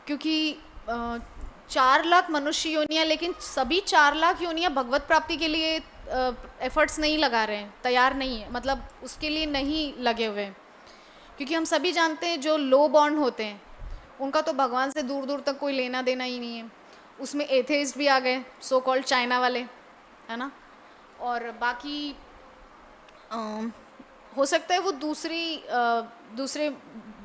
क्योंकि 4 लाख मनुष्य योनियाँ, लेकिन सभी 4 लाख योनियाँ भगवत प्राप्ति के लिए एफर्ट्स नहीं लगा रहे हैं, तैयार नहीं है, मतलब उसके लिए नहीं लगे हुए हैं। क्योंकि हम सभी जानते हैं जो लो बॉर्न होते हैं उनका तो भगवान से दूर दूर तक कोई लेना देना ही नहीं है। उसमें एथेइस्ट भी आ गए, सो कॉल्ड चाइना वाले, है ना। और बाकी हो सकता है वो दूसरे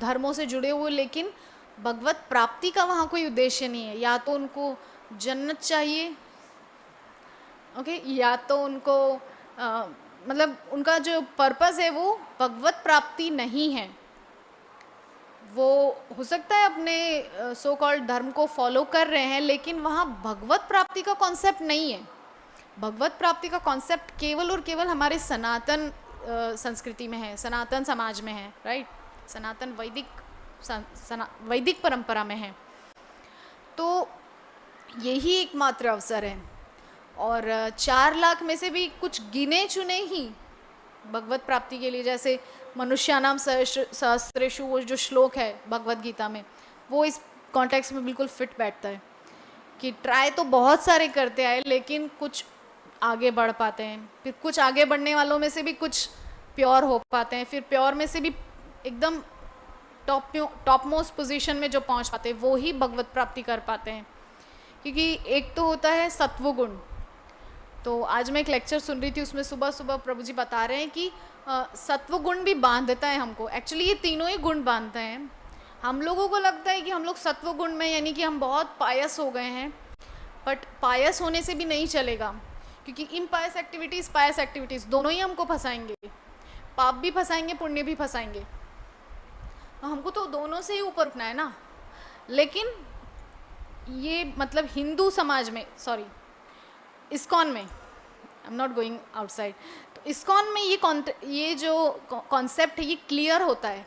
धर्मों से जुड़े हुए, लेकिन भगवत प्राप्ति का वहाँ कोई उद्देश्य नहीं है। या तो उनको जन्नत चाहिए, ओके, या तो उनको मतलब उनका जो पर्पस है वो भगवत प्राप्ति नहीं है। वो हो सकता है अपने सो कॉल्ड धर्म को फॉलो कर रहे हैं, लेकिन वहाँ भगवत प्राप्ति का कॉन्सेप्ट नहीं है। भगवत प्राप्ति का कॉन्सेप्ट केवल और केवल हमारे सनातन संस्कृति में है, सनातन समाज में है, राइट। सनातन वैदिक परंपरा में है। तो यही एकमात्र अवसर है। और 4 लाख में से भी कुछ गिने चुने ही भगवत प्राप्ति के लिए, जैसे मनुष्यानाम सहस्रेषु, वो जो श्लोक है भगवत गीता में, वो इस कॉन्टेक्स्ट में बिल्कुल फिट बैठता है कि ट्राई तो बहुत सारे करते आए, लेकिन कुछ आगे बढ़ पाते हैं, फिर कुछ आगे बढ़ने वालों में से भी कुछ प्योर हो पाते हैं, फिर प्योर में से भी एकदम टॉप मोस्ट पोजीशन में जो पहुंच पाते हैं वो ही भगवत प्राप्ति कर पाते हैं। क्योंकि एक तो होता है सत्वगुण। तो आज मैं एक लेक्चर सुन रही थी, उसमें सुबह सुबह प्रभु जी बता रहे हैं कि सत्वगुण भी बांधता है हमको। एक्चुअली ये तीनों ही गुण बांधते हैं। हम लोगों को लगता है कि हम लोग सत्वगुण में, यानी कि हम बहुत पायस हो गए हैं, बट पायस होने से भी नहीं चलेगा, क्योंकि इम्पायस एक्टिविटीज़ पायस एक्टिविटीज़ दोनों ही हमको फंसाएंगे, पाप भी फंसाएंगे, पुण्य भी फंसाएंगे। हमको तो दोनों से ही ऊपर उठना है ना। लेकिन ये मतलब हिंदू समाज में, सॉरी इस्कॉन में, I am not going outside, तो इस्कॉन में ये जो कॉन्सेप्ट है ये क्लियर होता है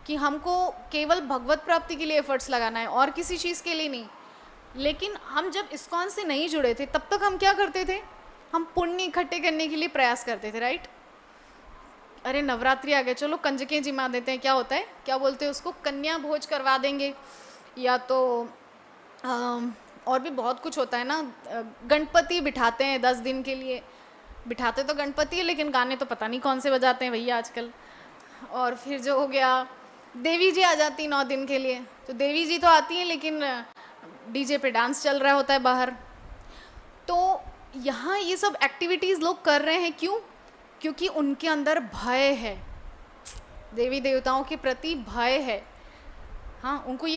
कि हमको केवल भगवत प्राप्ति के लिए एफर्ट्स लगाना है और किसी चीज़ के लिए नहीं। लेकिन हम जब इस्कॉन से नहीं जुड़े थे तब तक हम क्या करते थे, हम पुण्य इकट्ठे करने के लिए प्रयास करते थे, राइट। अरे नवरात्रि आ गए, चलो कंजकें जिमा देते हैं, क्या होता है, क्या बोलते हैं उसको, कन्या भोज करवा देंगे, या तो और भी बहुत कुछ होता है ना। गणपति बिठाते हैं 10 दिन के लिए, बिठाते तो गणपति है लेकिन गाने तो पता नहीं कौन से बजाते हैं भैया आजकल। और फिर जो हो गया, देवी जी आ जाती 9 दिन के लिए, तो देवी जी तो आती हैं लेकिन डीजे पे डांस चल रहा होता है बाहर। तो यहाँ ये सब एक्टिविटीज़ लोग कर रहे हैं, क्यों? क्योंकि उनके अंदर भय है, देवी देवताओं के प्रति भय है। हाँ, उनको ये